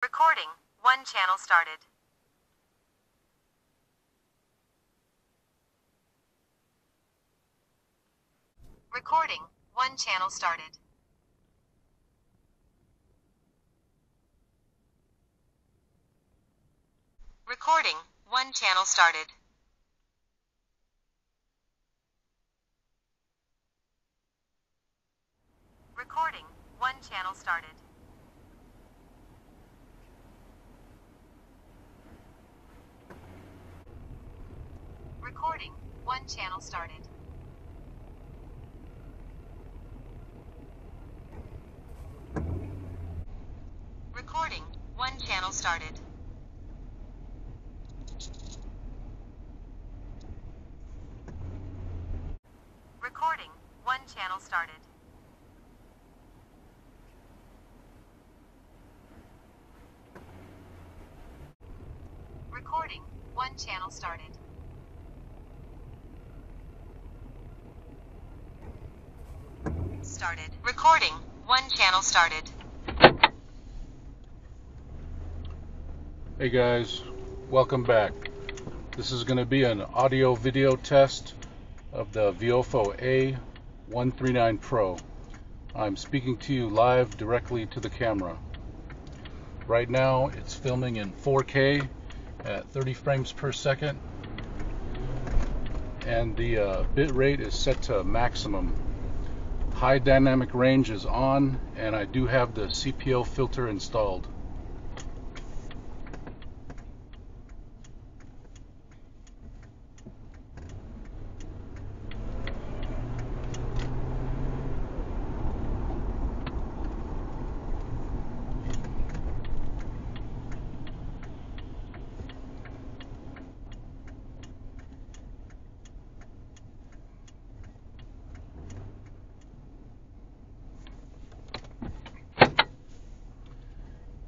Recording. One channel started. Recording. One channel started. Recording. One channel started. Recording. One channel started. Recording. One channel started. Recording. One channel started. Recording. One channel started. Recording. One channel started. Started. Recording. One channel started. Hey guys, welcome back. This is going to be an audio video test of the VIOFO A139 Pro. I'm speaking to you live directly to the camera. Right now it's filming in 4K at 30 frames per second, and the bit rate is set to maximum. High dynamic range is on, and I do have the CPL filter installed.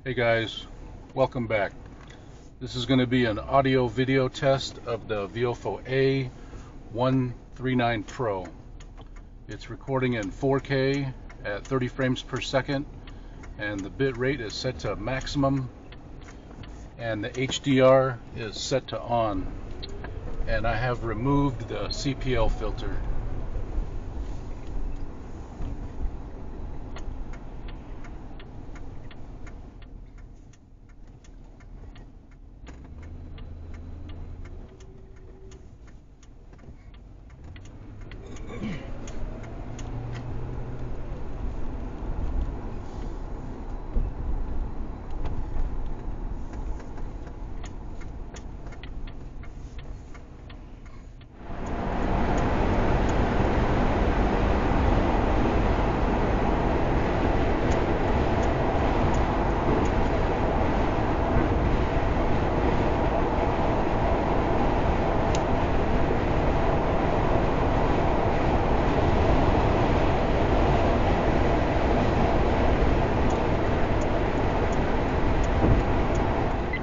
Hey guys, welcome back. This is going to be an audio video test of the VIOFO A139 Pro. It's recording in 4K at 30 frames per second, and the bit rate is set to maximum, and the HDR is set to on, and I have removed the CPL filter.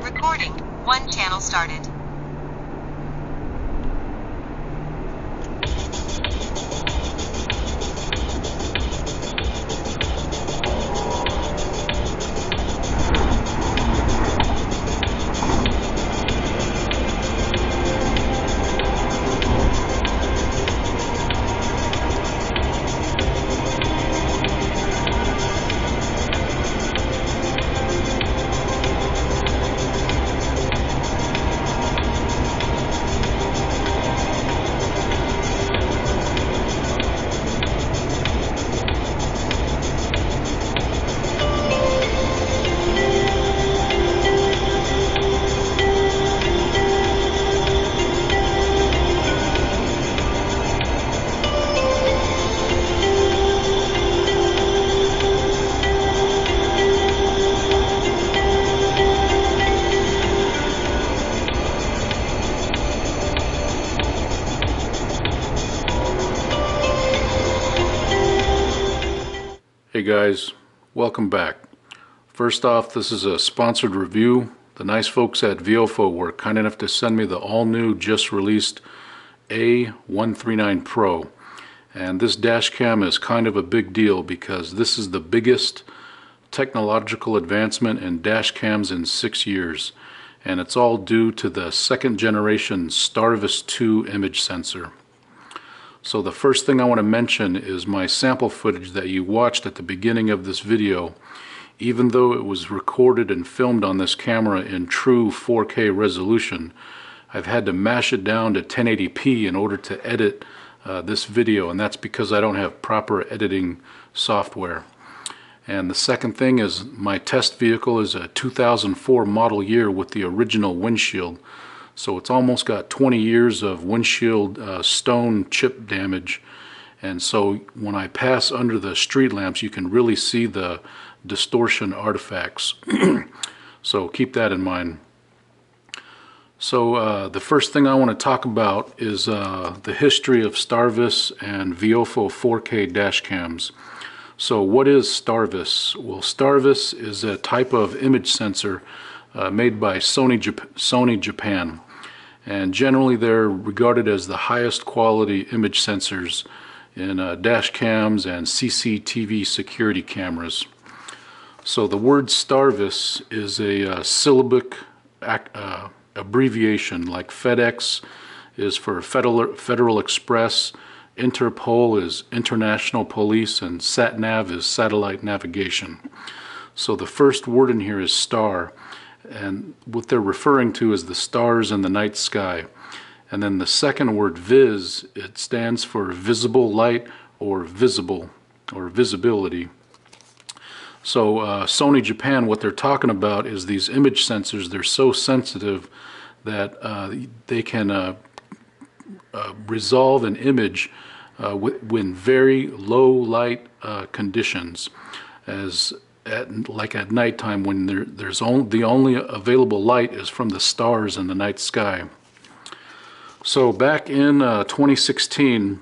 Recording. One channel started. Hey guys, welcome back. First off, this is a sponsored review. The nice folks at VIOFO were kind enough to send me the all-new, just released A139 Pro. And this dash cam is kind of a big deal because this is the biggest technological advancement in dash cams in 6 years, and it's all due to the second generation STARVIS 2 image sensor. So the first thing I want to mention is my sample footage that you watched at the beginning of this video. Even though it was recorded and filmed on this camera in true 4K resolution, I've had to mash it down to 1080p in order to edit this video, and that's because I don't have proper editing software. And the second thing is my test vehicle is a 2004 model year with the original windshield, so it's almost got 20 years of windshield stone chip damage, and so when I pass under the street lamps you can really see the distortion artifacts. So keep that in mind. So the first thing I want to talk about is the history of STARVIS and VIOFO 4K dash cams. So what is STARVIS? Well, STARVIS is a type of image sensor made by Sony Japan, and generally they're regarded as the highest quality image sensors in dash cams and CCTV security cameras. So the word STARVIS is a syllabic abbreviation, like FedEx is for Federal Express, Interpol is International Police, and SatNav is satellite navigation. So the first word in here is star, and what they're referring to is the stars in the night sky. And then the second word, viz, it stands for visible light or visible or visibility. So Sony Japan, what they're talking about is these image sensors. They're so sensitive that they can resolve an image when very low light conditions, like at nighttime when the only available light is from the stars in the night sky. So back in 2016,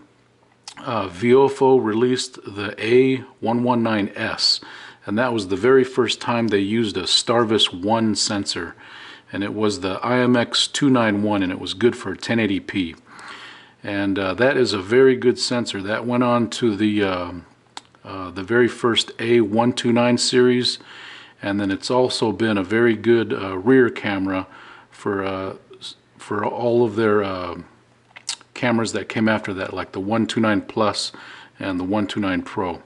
VIOFO released the A119S. And that was the very first time they used a STARVIS 1 sensor, and it was the IMX678, and it was good for 1080p. And that is a very good sensor. That went on to the very first A129 series, and then it's also been a very good rear camera for all of their cameras that came after that, like the 129 Plus and the 129 Pro.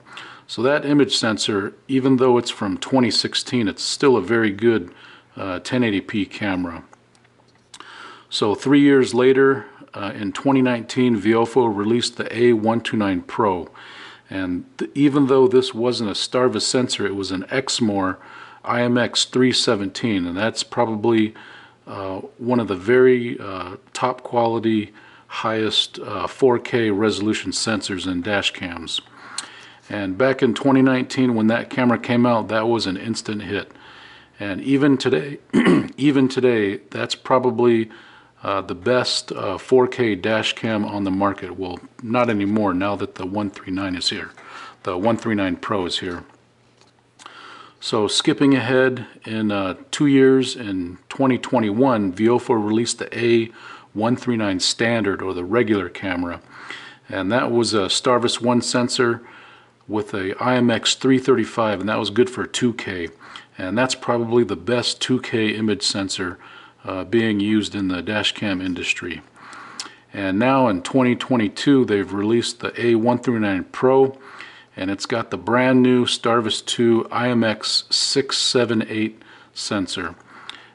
So that image sensor, even though it's from 2016, it's still a very good 1080p camera. So 3 years later, in 2019, VIOFO released the A129 Pro. And even though this wasn't a STARVIS sensor, it was an Exmor IMX678, and that's probably one of the very top quality, highest 4K resolution sensors in dash cams. And back in 2019, when that camera came out, that was an instant hit. And even today, that's probably the best 4K dash cam on the market. Well, not anymore now that the 139 is here. The 139 Pro is here. So skipping ahead, in 2 years, in 2021, VIOFO released the A139 Standard, or the regular camera. And that was a STARVIS 1 sensor with a IMX335, and that was good for 2K, and that's probably the best 2K image sensor being used in the dashcam industry. And now in 2022 they've released the A139 Pro, and it's got the brand new STARVIS 2 IMX678 sensor,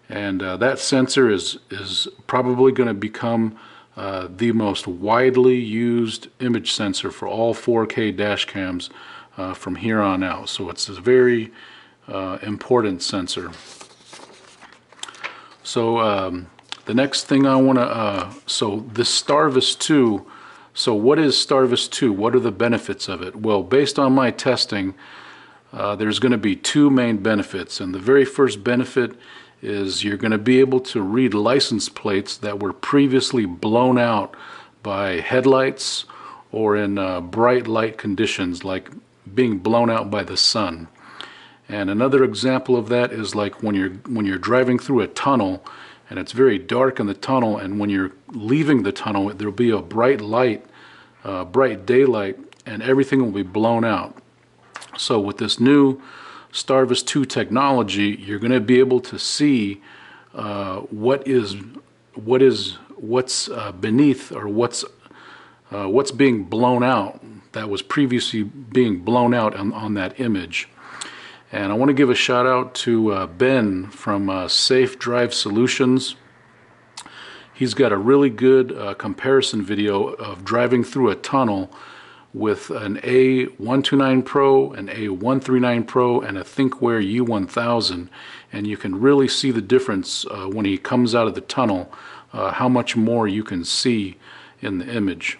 and that sensor is probably going to become the most widely used image sensor for all 4K dash cams from here on out. So it's a very important sensor. So the next thing I want to, so this STARVIS 2, so what is STARVIS 2? What are the benefits of it? Well, based on my testing, there's going to be two main benefits, and the very first benefit is you're going to be able to read license plates that were previously blown out by headlights or in bright light conditions, like being blown out by the sun. And another example of that is like when you're driving through a tunnel and it's very dark in the tunnel, and when you're leaving the tunnel there'll be a bright light, bright daylight, and everything will be blown out. So with this new STARVIS 2 technology, you're going to be able to see what's beneath, or what's being blown out that was previously being blown out on that image. And I want to give a shout out to Ben from Safe Drive Solutions. He's got a really good comparison video of driving through a tunnel with an A129 Pro, an A139 Pro, and a Thinkware U1000, and you can really see the difference when he comes out of the tunnel, how much more you can see in the image.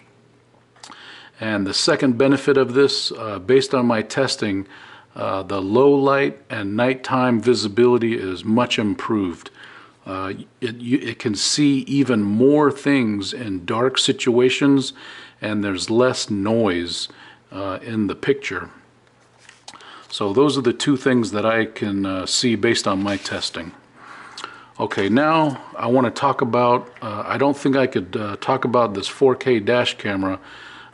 And the second benefit of this, based on my testing, the low light and nighttime visibility is much improved. It can see even more things in dark situations, and there's less noise in the picture. So those are the two things that I can see based on my testing. Okay, now I want to talk about, I don't think I could talk about this 4K dash camera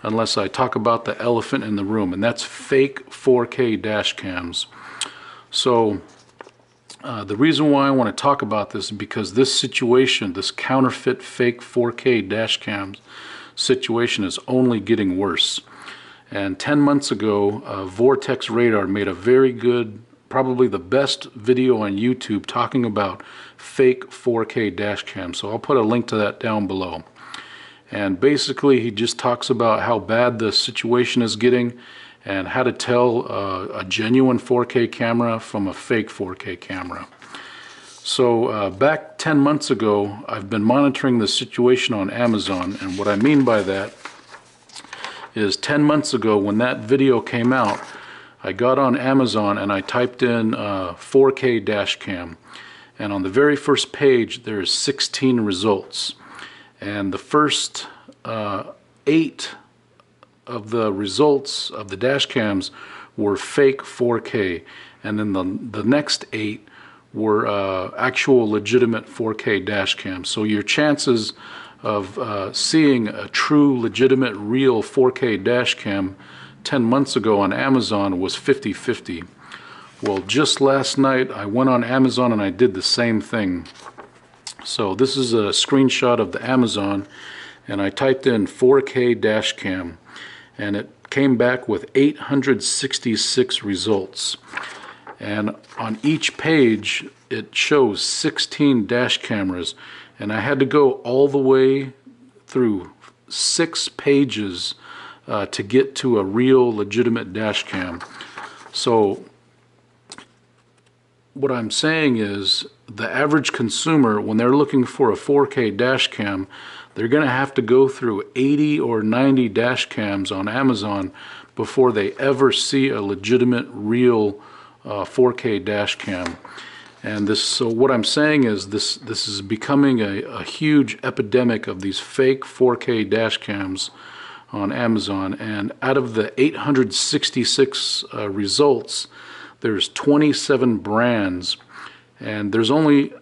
unless I talk about the elephant in the room, and that's fake 4K dash cams. So the reason why I want to talk about this is because this situation, this counterfeit fake 4K dash cams situation, is only getting worse. And 10 months ago, Vortex Radar made a very good, probably the best video on YouTube talking about fake 4K dash cams. So I'll put a link to that down below. And basically he just talks about how bad the situation is getting and how to tell a genuine 4K camera from a fake 4K camera. So back 10 months ago, I've been monitoring the situation on Amazon, and what I mean by that is 10 months ago when that video came out, I got on Amazon and I typed in 4K dash cam, and on the very first page there's 16 results, and the first 8 of the results of the dash cams were fake 4K, and then the next 8 were actual legitimate 4K dash cams. So your chances of seeing a true legitimate real 4K dash cam 10 months ago on Amazon was 50-50. Well, just last night I went on Amazon and I did the same thing. So this is a screenshot of the Amazon, and I typed in 4K dash cam, and it came back with 866 results. And on each page it shows 16 dash cameras, and I had to go all the way through 6 pages to get to a real legitimate dash cam. So what I'm saying is, the average consumer, when they're looking for a 4K dash cam, they're going to have to go through 80 or 90 dash cams on Amazon before they ever see a legitimate real 4K dash cam. And this, so what I'm saying is, this is becoming a huge epidemic of these fake 4K dash cams on Amazon. And out of the 866 results, there's 27 brands, and there's only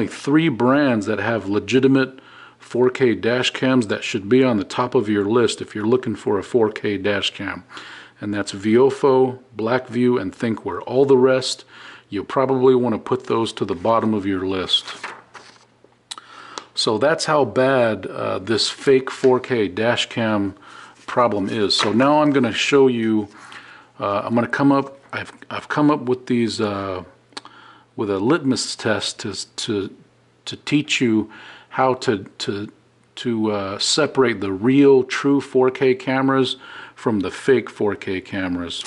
3 brands that have legitimate 4K dash cams that should be on the top of your list if you're looking for a 4K dash cam, and that's VIOFO, Blackview, and Thinkware. All the rest, you'll probably want to put those to the bottom of your list. So that's how bad this fake 4K dash cam problem is. So now I'm going to show you, I'm going to come up, I've come up with these with a litmus test to teach you how to separate the real true 4K cameras from the fake 4K cameras.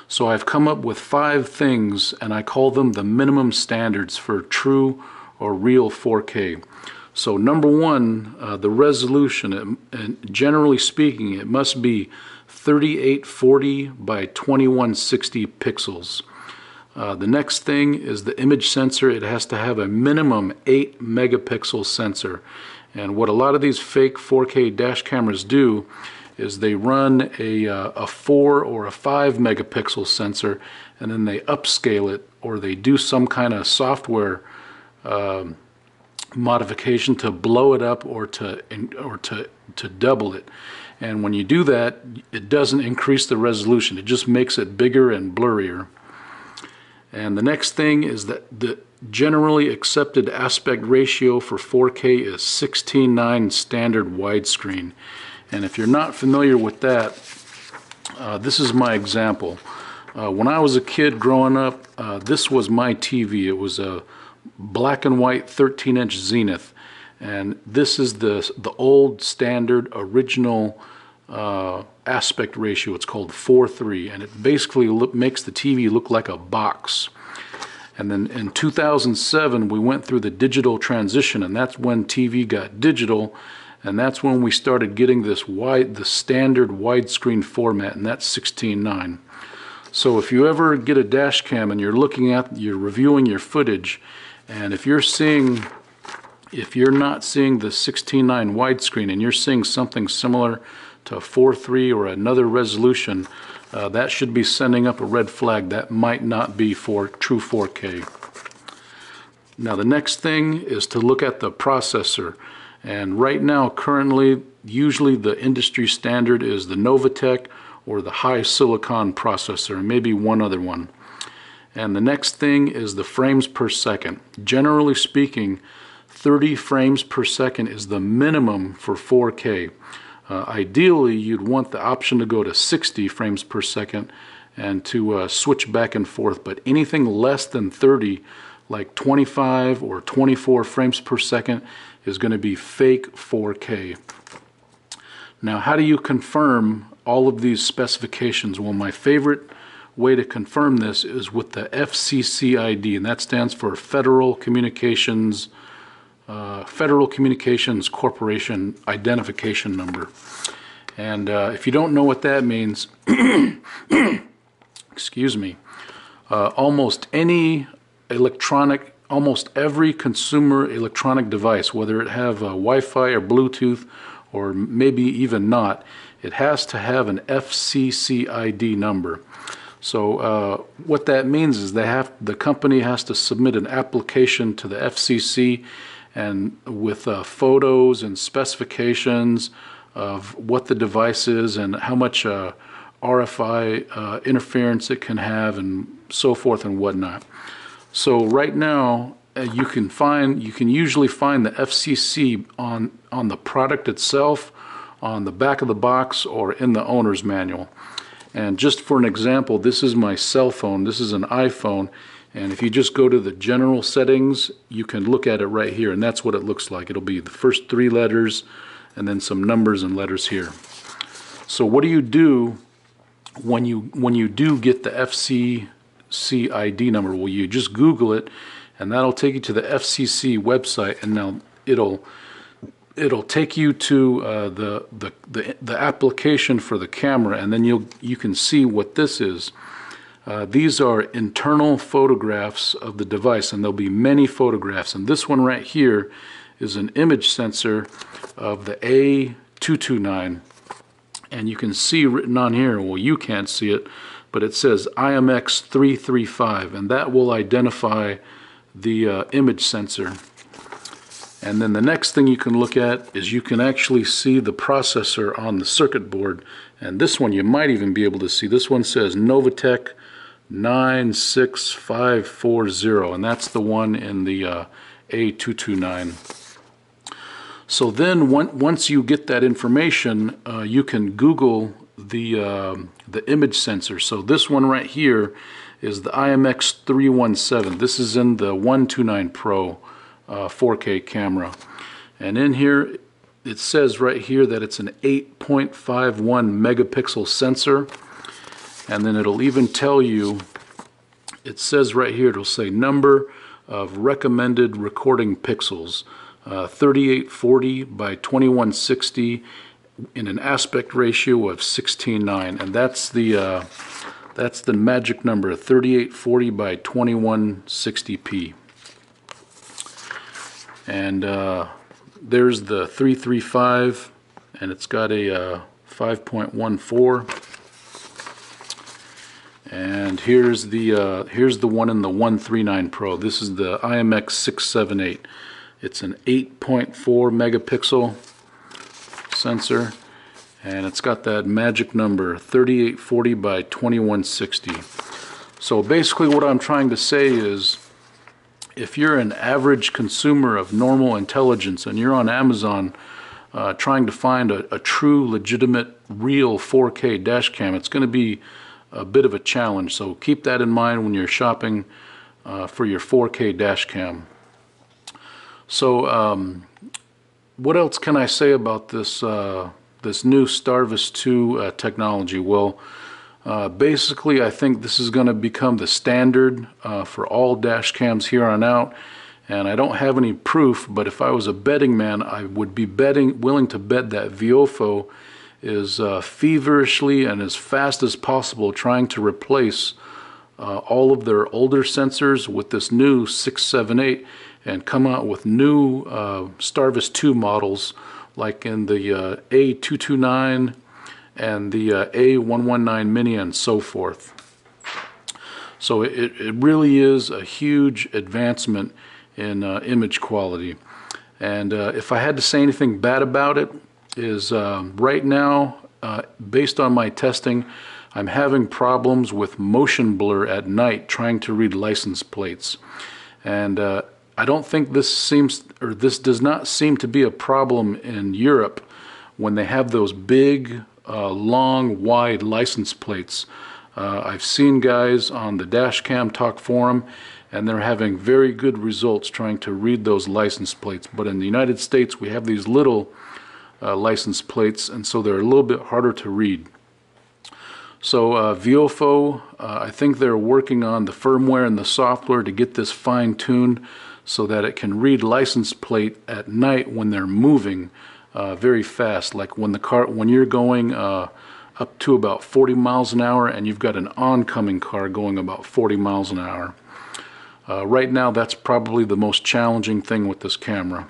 So I've come up with 5 things, and I call them the minimum standards for true or real 4K. So number 1, the resolution, and generally speaking, it must be 3840 by 2160 pixels. The next thing is the image sensor. It has to have a minimum 8 megapixel sensor. And what a lot of these fake 4K dash cameras do is they run a 4 or a 5 megapixel sensor, and then they upscale it, or they do some kind of software modification to blow it up or to double it. And when you do that, it doesn't increase the resolution. It just makes it bigger and blurrier. And the next thing is that the generally accepted aspect ratio for 4K is 16:9 standard widescreen. And if you're not familiar with that, this is my example. When I was a kid growing up, this was my TV. It was a black and white 13-inch Zenith. And this is the old standard original aspect ratio. It's called 4:3, and it basically makes the TV look like a box. And then in 2007 we went through the digital transition, and that's when TV got digital, and that's when we started getting this the standard widescreen format, and that's 16:9. So if you ever get a dash cam and you're reviewing your footage, and if you're not seeing the 16:9 widescreen and you're seeing something similar to 4:3 or another resolution, that should be sending up a red flag. That might not be for true 4K. Now the next thing is to look at the processor, and right now currently usually the industry standard is the Novatek or the high silicon processor, and maybe one other one. And the next thing is the frames per second. Generally speaking, 30 frames per second is the minimum for 4K. Ideally, you'd want the option to go to 60 frames per second and to switch back and forth, but anything less than 30, like 25 or 24 frames per second, is going to be fake 4K. Now, how do you confirm all of these specifications? Well, my favorite way to confirm this is with the FCC ID, and that stands for Federal Communications Corporation Identification Number. And if you don't know what that means, excuse me, almost every consumer electronic device, whether it have Wi-Fi or Bluetooth or maybe even not, it has to have an FCC ID number. So what that means is the company has to submit an application to the FCC, and with photos and specifications of what the device is and how much RFI interference it can have and so forth and whatnot. So right now you can usually find the FCC on the product itself, on the back of the box, or in the owner's manual. And just for an example, this is my cell phone. This is an iPhone. And if you just go to the general settings, you can look at it right here, and that's what it looks like. It'll be the first 3 letters and then some numbers and letters here. So what do you do when you do get the FCC ID number? Well, you just Google it, and that'll take you to the FCC website, and now it'll take you to the application for the camera, and then you can see what this is. These are internal photographs of the device, and there'll be many photographs. And this one right here is an image sensor of the A229. And you can see written on here, well, you can't see it, but it says IMX678, and that will identify the image sensor. And then the next thing you can look at is you can actually see the processor on the circuit board. And this one you might even be able to see. This one says Novatek 96540, and that's the one in the A229. So then once you get that information, you can Google the image sensor. So this one right here is the IMX317. This is in the 129 Pro 4K camera. And in here it says right here that it's an 8.51 megapixel sensor. And then it'll even tell you, it says right here, it'll say number of recommended recording pixels, 3840 by 2160 in an aspect ratio of 16:9, and that's the magic number, 3840 by 2160p. And there's the 335, and it's got a 5.14. And here's the one in the 139 Pro. This is the IMX678. It's an 8.4 megapixel sensor, and it's got that magic number 3840 by 2160. So basically what I'm trying to say is, if you're an average consumer of normal intelligence and you're on Amazon trying to find a true, legitimate, real 4K dash cam, it's going to be a bit of a challenge. So keep that in mind when you're shopping for your 4K dash cam. So what else can I say about this this new STARVIS 2 technology? Well, basically I think this is going to become the standard for all dash cams here on out, and I don't have any proof, but if I was a betting man, I would be willing to bet that VIOFO is feverishly and as fast as possible trying to replace all of their older sensors with this new 678 and come out with new STARVIS 2 models, like in the A229 and the A119 Mini and so forth. So it really is a huge advancement in image quality. And if I had to say anything bad about it, is right now, based on my testing, I'm having problems with motion blur at night trying to read license plates. And I don't think this does not seem to be a problem in Europe when they have those big, long, wide license plates. I've seen guys on the Dashcam Talk forum, and they're having very good results trying to read those license plates. But in the United States, we have these little license plates, and so they're a little bit harder to read. So VIOFO, I think they're working on the firmware and the software to get this fine-tuned so that it can read license plate at night when they're moving very fast, like when you're going up to about 40 miles an hour and you've got an oncoming car going about 40 miles an hour. Right now, that's probably the most challenging thing with this camera.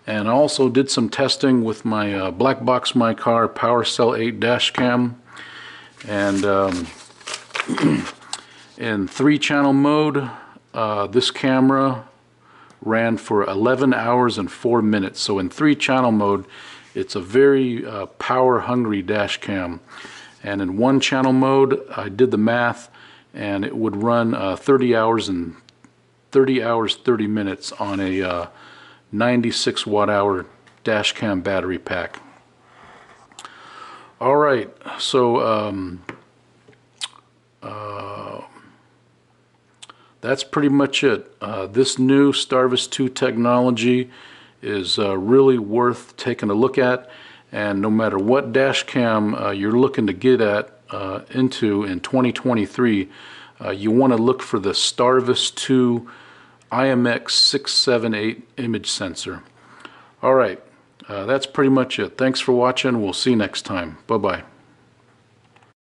And I also did some testing with my Black Box My Car PowerCell 8 dash cam, and in 3-channel mode, this camera ran for 11 hours and 4 minutes. So in 3-channel mode, it's a very power-hungry dash cam. And in 1-channel mode, I did the math, and it would run 30 hours 30 minutes on a 96 watt-hour dash cam battery pack. All right, so that's pretty much it. This new STARVIS 2 technology is really worth taking a look at, and no matter what dash cam you're looking to get into in 2023, you want to look for the STARVIS 2 IMX678 image sensor. Alright, that's pretty much it. Thanks for watching. We'll see you next time. Bye-bye.